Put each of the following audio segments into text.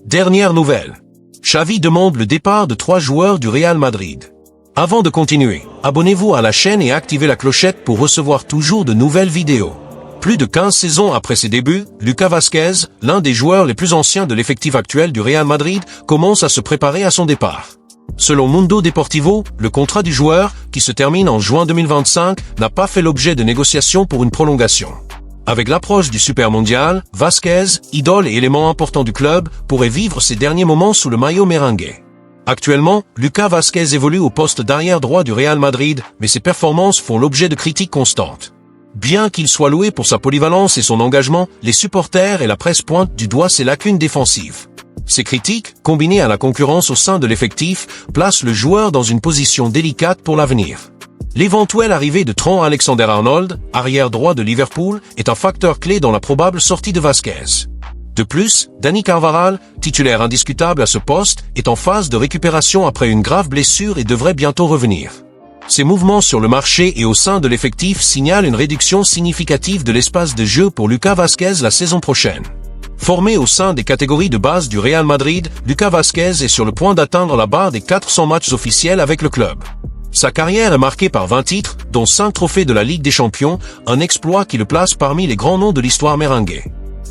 Dernière nouvelle. Xavi demande le départ de 3 joueurs du Real Madrid. Avant de continuer, abonnez-vous à la chaîne et activez la clochette pour recevoir toujours de nouvelles vidéos. Plus de 15 saisons après ses débuts, Lucas Vázquez, l'un des joueurs les plus anciens de l'effectif actuel du Real Madrid, commence à se préparer à son départ. Selon Mundo Deportivo, le contrat du joueur, qui se termine en juin 2025, n'a pas fait l'objet de négociations pour une prolongation. Avec l'approche du Super Mondial, Vázquez, idole et élément important du club, pourrait vivre ses derniers moments sous le maillot merengue. Actuellement, Lucas Vázquez évolue au poste d'arrière droit du Real Madrid, mais ses performances font l'objet de critiques constantes. Bien qu'il soit loué pour sa polyvalence et son engagement, les supporters et la presse pointent du doigt ses lacunes défensives. Ces critiques, combinées à la concurrence au sein de l'effectif, placent le joueur dans une position délicate pour l'avenir. L'éventuelle arrivée de Trent Alexander-Arnold, arrière droit de Liverpool, est un facteur clé dans la probable sortie de Vázquez. De plus, Dani Carvajal, titulaire indiscutable à ce poste, est en phase de récupération après une grave blessure et devrait bientôt revenir. Ces mouvements sur le marché et au sein de l'effectif signalent une réduction significative de l'espace de jeu pour Lucas Vázquez la saison prochaine. Formé au sein des catégories de base du Real Madrid, Lucas Vázquez est sur le point d'atteindre la barre des 400 matchs officiels avec le club. Sa carrière est marquée par 20 titres, dont 5 trophées de la Ligue des Champions, un exploit qui le place parmi les grands noms de l'histoire merengue.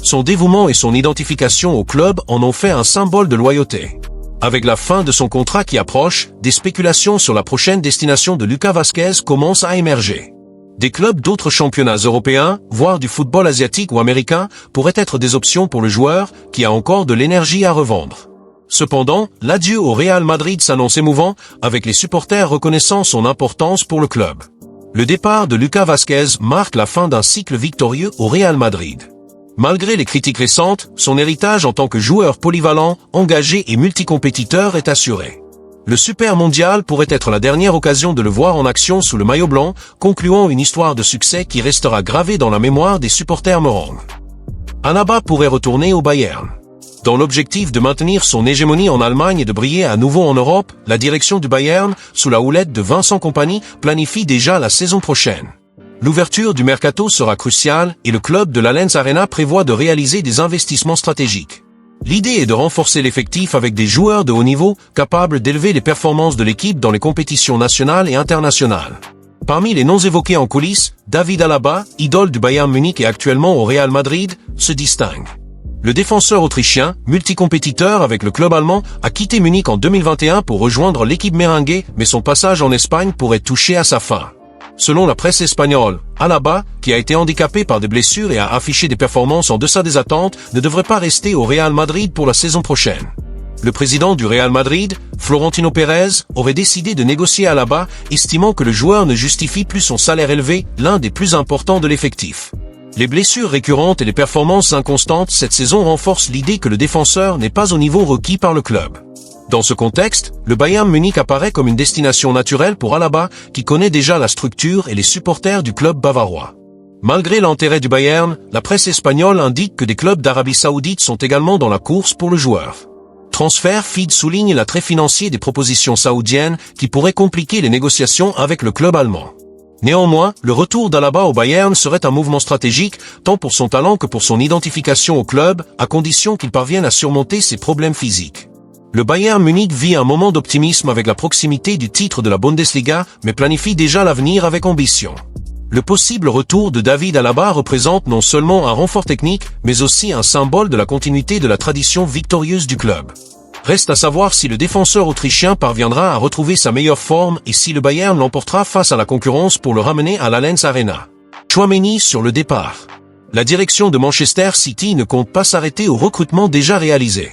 Son dévouement et son identification au club en ont fait un symbole de loyauté. Avec la fin de son contrat qui approche, des spéculations sur la prochaine destination de Lucas Vázquez commencent à émerger. Des clubs d'autres championnats européens, voire du football asiatique ou américain, pourraient être des options pour le joueur, qui a encore de l'énergie à revendre. Cependant, l'adieu au Real Madrid s'annonce émouvant, avec les supporters reconnaissant son importance pour le club. Le départ de Lucas Vázquez marque la fin d'un cycle victorieux au Real Madrid. Malgré les critiques récentes, son héritage en tant que joueur polyvalent, engagé et multicompétiteur est assuré. Le Super Mondial pourrait être la dernière occasion de le voir en action sous le maillot blanc, concluant une histoire de succès qui restera gravée dans la mémoire des supporters merengues. Alaba pourrait retourner au Bayern. Dans l'objectif de maintenir son hégémonie en Allemagne et de briller à nouveau en Europe, la direction du Bayern, sous la houlette de Vincent Kompany, planifie déjà la saison prochaine. L'ouverture du mercato sera cruciale et le club de l'Allianz Arena prévoit de réaliser des investissements stratégiques. L'idée est de renforcer l'effectif avec des joueurs de haut niveau, capables d'élever les performances de l'équipe dans les compétitions nationales et internationales. Parmi les noms évoqués en coulisses, David Alaba, idole du Bayern Munich et actuellement au Real Madrid, se distingue. Le défenseur autrichien, multicompétiteur avec le club allemand, a quitté Munich en 2021 pour rejoindre l'équipe merengue, mais son passage en Espagne pourrait toucher à sa fin. Selon la presse espagnole, Alaba, qui a été handicapé par des blessures et a affiché des performances en deçà des attentes, ne devrait pas rester au Real Madrid pour la saison prochaine. Le président du Real Madrid, Florentino Pérez, aurait décidé de négocier Alaba, estimant que le joueur ne justifie plus son salaire élevé, l'un des plus importants de l'effectif. Les blessures récurrentes et les performances inconstantes cette saison renforcent l'idée que le défenseur n'est pas au niveau requis par le club. Dans ce contexte, le Bayern Munich apparaît comme une destination naturelle pour Alaba, qui connaît déjà la structure et les supporters du club bavarois. Malgré l'intérêt du Bayern, la presse espagnole indique que des clubs d'Arabie Saoudite sont également dans la course pour le joueur. Transfer Feed souligne l'attrait financier des propositions saoudiennes qui pourraient compliquer les négociations avec le club allemand. Néanmoins, le retour d'Alaba au Bayern serait un mouvement stratégique, tant pour son talent que pour son identification au club, à condition qu'il parvienne à surmonter ses problèmes physiques. Le Bayern Munich vit un moment d'optimisme avec la proximité du titre de la Bundesliga, mais planifie déjà l'avenir avec ambition. Le possible retour de David Alaba représente non seulement un renfort technique, mais aussi un symbole de la continuité de la tradition victorieuse du club. Reste à savoir si le défenseur autrichien parviendra à retrouver sa meilleure forme et si le Bayern l'emportera face à la concurrence pour le ramener à l'Allianz Arena. Tchouaméni sur le départ. La direction de Manchester City ne compte pas s'arrêter au recrutement déjà réalisé.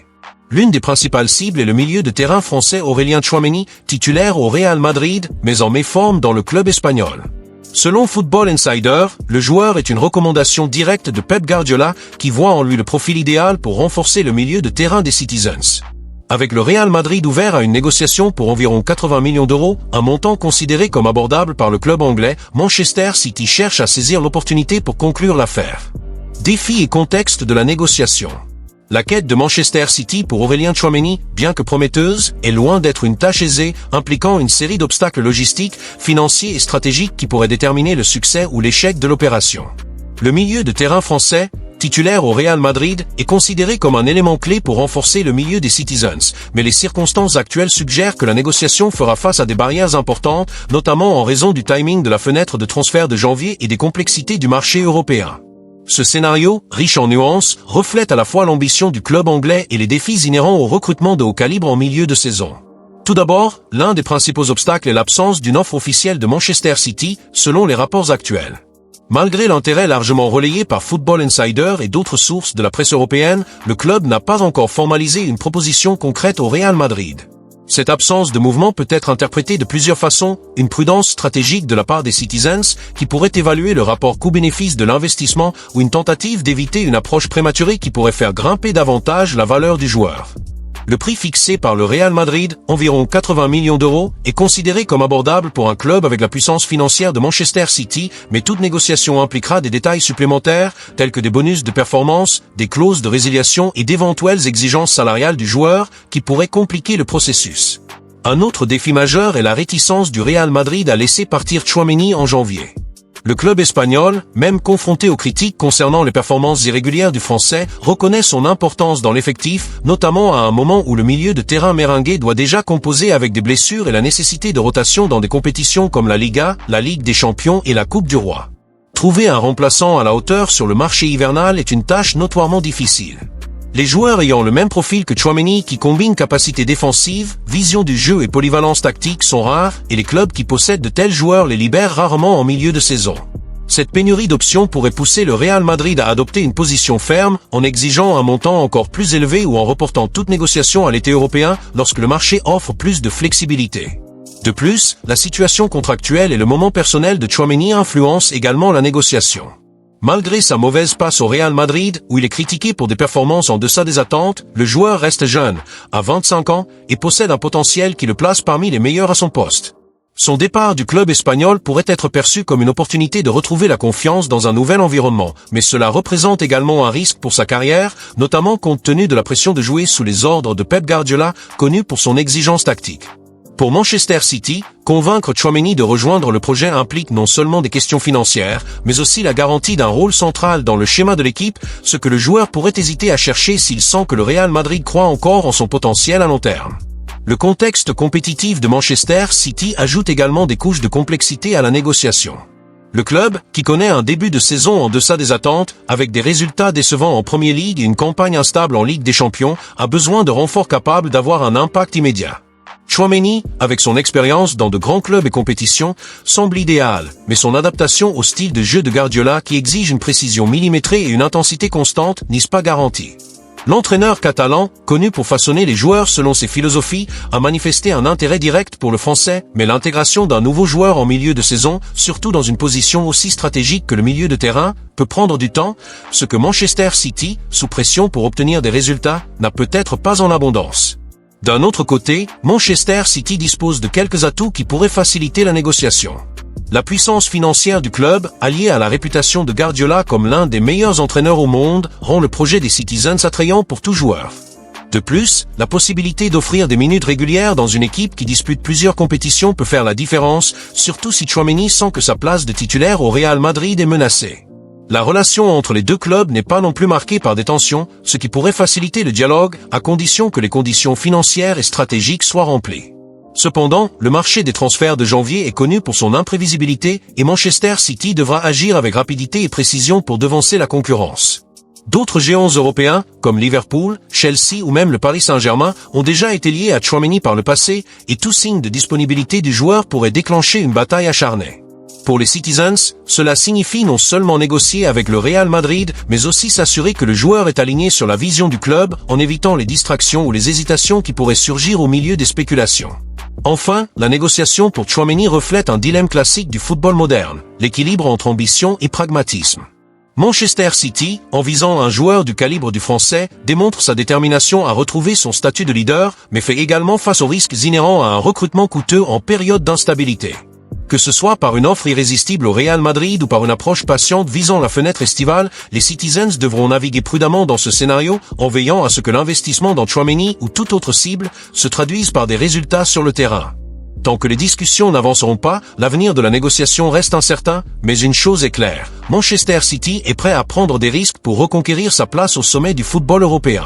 L'une des principales cibles est le milieu de terrain français Aurélien Tchouaméni, titulaire au Real Madrid, mais en méforme dans le club espagnol. Selon Football Insider, le joueur est une recommandation directe de Pep Guardiola, qui voit en lui le profil idéal pour renforcer le milieu de terrain des Citizens. Avec le Real Madrid ouvert à une négociation pour environ 80 millions d'euros, un montant considéré comme abordable par le club anglais, Manchester City cherche à saisir l'opportunité pour conclure l'affaire. Défi et contexte de la négociation. La quête de Manchester City pour Aurélien Tchouaméni, bien que prometteuse, est loin d'être une tâche aisée, impliquant une série d'obstacles logistiques, financiers et stratégiques qui pourraient déterminer le succès ou l'échec de l'opération. Le milieu de terrain français, titulaire au Real Madrid, est considéré comme un élément clé pour renforcer le milieu des Citizens, mais les circonstances actuelles suggèrent que la négociation fera face à des barrières importantes, notamment en raison du timing de la fenêtre de transfert de janvier et des complexités du marché européen. Ce scénario, riche en nuances, reflète à la fois l'ambition du club anglais et les défis inhérents au recrutement de haut calibre en milieu de saison. Tout d'abord, l'un des principaux obstacles est l'absence d'une offre officielle de Manchester City, selon les rapports actuels. Malgré l'intérêt largement relayé par Football Insider et d'autres sources de la presse européenne, le club n'a pas encore formalisé une proposition concrète au Real Madrid. Cette absence de mouvement peut être interprétée de plusieurs façons, une prudence stratégique de la part des Citizens, qui pourrait évaluer le rapport coût-bénéfice de l'investissement, ou une tentative d'éviter une approche prématurée qui pourrait faire grimper davantage la valeur du joueur. Le prix fixé par le Real Madrid, environ 80 millions d'euros, est considéré comme abordable pour un club avec la puissance financière de Manchester City, mais toute négociation impliquera des détails supplémentaires, tels que des bonus de performance, des clauses de résiliation et d'éventuelles exigences salariales du joueur, qui pourraient compliquer le processus. Un autre défi majeur est la réticence du Real Madrid à laisser partir Tchouaméni en janvier. Le club espagnol, même confronté aux critiques concernant les performances irrégulières du Français, reconnaît son importance dans l'effectif, notamment à un moment où le milieu de terrain merengue doit déjà composer avec des blessures et la nécessité de rotation dans des compétitions comme la Liga, la Ligue des Champions et la Coupe du Roi. Trouver un remplaçant à la hauteur sur le marché hivernal est une tâche notoirement difficile. Les joueurs ayant le même profil que Tchouaméni qui combine capacité défensive, vision du jeu et polyvalence tactique sont rares, et les clubs qui possèdent de tels joueurs les libèrent rarement en milieu de saison. Cette pénurie d'options pourrait pousser le Real Madrid à adopter une position ferme, en exigeant un montant encore plus élevé ou en reportant toute négociation à l'été européen lorsque le marché offre plus de flexibilité. De plus, la situation contractuelle et le moment personnel de Tchouaméni influencent également la négociation. Malgré sa mauvaise passe au Real Madrid, où il est critiqué pour des performances en deçà des attentes, le joueur reste jeune, à 25 ans, et possède un potentiel qui le place parmi les meilleurs à son poste. Son départ du club espagnol pourrait être perçu comme une opportunité de retrouver la confiance dans un nouvel environnement, mais cela représente également un risque pour sa carrière, notamment compte tenu de la pression de jouer sous les ordres de Pep Guardiola, connu pour son exigence tactique. Pour Manchester City, convaincre Tchouaméni de rejoindre le projet implique non seulement des questions financières, mais aussi la garantie d'un rôle central dans le schéma de l'équipe, ce que le joueur pourrait hésiter à chercher s'il sent que le Real Madrid croit encore en son potentiel à long terme. Le contexte compétitif de Manchester City ajoute également des couches de complexité à la négociation. Le club, qui connaît un début de saison en deçà des attentes, avec des résultats décevants en Premier League et une campagne instable en Ligue des Champions, a besoin de renforts capables d'avoir un impact immédiat. Tchouaméni, avec son expérience dans de grands clubs et compétitions, semble idéal, mais son adaptation au style de jeu de Guardiola qui exige une précision millimétrée et une intensité constante n'est pas garantie. L'entraîneur catalan, connu pour façonner les joueurs selon ses philosophies, a manifesté un intérêt direct pour le Français, mais l'intégration d'un nouveau joueur en milieu de saison, surtout dans une position aussi stratégique que le milieu de terrain, peut prendre du temps, ce que Manchester City, sous pression pour obtenir des résultats, n'a peut-être pas en abondance. D'un autre côté, Manchester City dispose de quelques atouts qui pourraient faciliter la négociation. La puissance financière du club, alliée à la réputation de Guardiola comme l'un des meilleurs entraîneurs au monde, rend le projet des Citizens attrayant pour tout joueur. De plus, la possibilité d'offrir des minutes régulières dans une équipe qui dispute plusieurs compétitions peut faire la différence, surtout si Tchouaméni sent que sa place de titulaire au Real Madrid est menacée. La relation entre les deux clubs n'est pas non plus marquée par des tensions, ce qui pourrait faciliter le dialogue, à condition que les conditions financières et stratégiques soient remplies. Cependant, le marché des transferts de janvier est connu pour son imprévisibilité et Manchester City devra agir avec rapidité et précision pour devancer la concurrence. D'autres géants européens, comme Liverpool, Chelsea ou même le Paris Saint-Germain, ont déjà été liés à Tchouaméni par le passé, et tout signe de disponibilité du joueur pourrait déclencher une bataille acharnée. Pour les Citizens, cela signifie non seulement négocier avec le Real Madrid, mais aussi s'assurer que le joueur est aligné sur la vision du club, en évitant les distractions ou les hésitations qui pourraient surgir au milieu des spéculations. Enfin, la négociation pour Tchouaméni reflète un dilemme classique du football moderne, l'équilibre entre ambition et pragmatisme. Manchester City, en visant un joueur du calibre du Français, démontre sa détermination à retrouver son statut de leader, mais fait également face aux risques inhérents à un recrutement coûteux en période d'instabilité. Que ce soit par une offre irrésistible au Real Madrid ou par une approche patiente visant la fenêtre estivale, les Citizens devront naviguer prudemment dans ce scénario en veillant à ce que l'investissement dans Tchouaméni ou toute autre cible se traduise par des résultats sur le terrain. Tant que les discussions n'avanceront pas, l'avenir de la négociation reste incertain, mais une chose est claire. Manchester City est prêt à prendre des risques pour reconquérir sa place au sommet du football européen.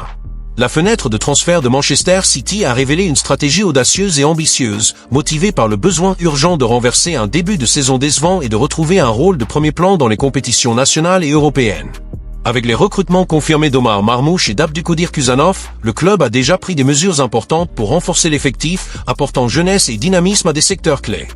La fenêtre de transfert de Manchester City a révélé une stratégie audacieuse et ambitieuse, motivée par le besoin urgent de renverser un début de saison décevant et de retrouver un rôle de premier plan dans les compétitions nationales et européennes. Avec les recrutements confirmés d'Omar Marmoush et d'Abdulkadir Kuzanov, le club a déjà pris des mesures importantes pour renforcer l'effectif, apportant jeunesse et dynamisme à des secteurs clés.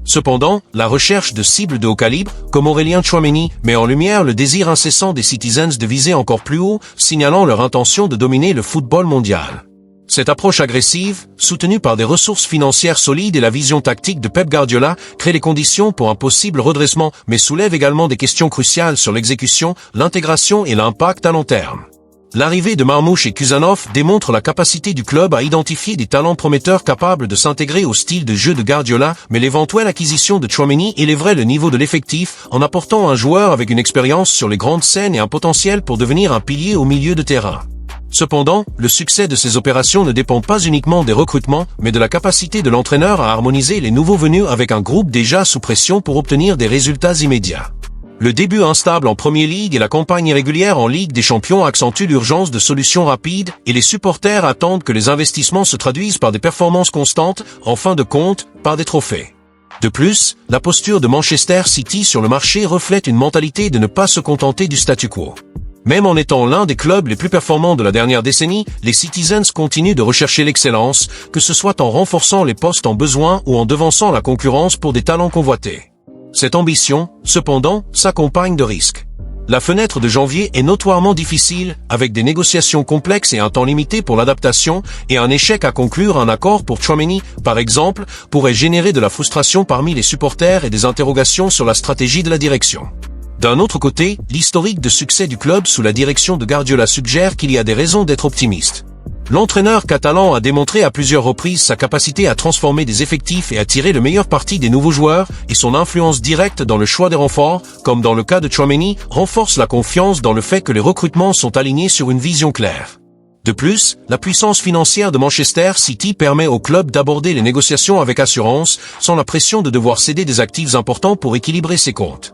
Cependant, la recherche de cibles de haut calibre, comme Aurélien Tchouaméni, met en lumière le désir incessant des Citizens de viser encore plus haut, signalant leur intention de dominer le football mondial. Cette approche agressive, soutenue par des ressources financières solides et la vision tactique de Pep Guardiola, crée les conditions pour un possible redressement, mais soulève également des questions cruciales sur l'exécution, l'intégration et l'impact à long terme. L'arrivée de Marmoush et Kuzanov démontre la capacité du club à identifier des talents prometteurs capables de s'intégrer au style de jeu de Guardiola, mais l'éventuelle acquisition de Tchouaméni élèverait le niveau de l'effectif en apportant un joueur avec une expérience sur les grandes scènes et un potentiel pour devenir un pilier au milieu de terrain. Cependant, le succès de ces opérations ne dépend pas uniquement des recrutements, mais de la capacité de l'entraîneur à harmoniser les nouveaux venus avec un groupe déjà sous pression pour obtenir des résultats immédiats. Le début instable en Premier League et la campagne irrégulière en Ligue des Champions accentuent l'urgence de solutions rapides et les supporters attendent que les investissements se traduisent par des performances constantes, en fin de compte, par des trophées. De plus, la posture de Manchester City sur le marché reflète une mentalité de ne pas se contenter du statu quo. Même en étant l'un des clubs les plus performants de la dernière décennie, les Citizens continuent de rechercher l'excellence, que ce soit en renforçant les postes en besoin ou en devançant la concurrence pour des talents convoités. Cette ambition, cependant, s'accompagne de risques. La fenêtre de janvier est notoirement difficile, avec des négociations complexes et un temps limité pour l'adaptation, et un échec à conclure un accord pour Tchouaméni, par exemple, pourrait générer de la frustration parmi les supporters et des interrogations sur la stratégie de la direction. D'un autre côté, l'historique de succès du club sous la direction de Guardiola suggère qu'il y a des raisons d'être optimiste. L'entraîneur catalan a démontré à plusieurs reprises sa capacité à transformer des effectifs et à tirer le meilleur parti des nouveaux joueurs, et son influence directe dans le choix des renforts, comme dans le cas de Tchouaméni, renforce la confiance dans le fait que les recrutements sont alignés sur une vision claire. De plus, la puissance financière de Manchester City permet au club d'aborder les négociations avec assurance, sans la pression de devoir céder des actifs importants pour équilibrer ses comptes.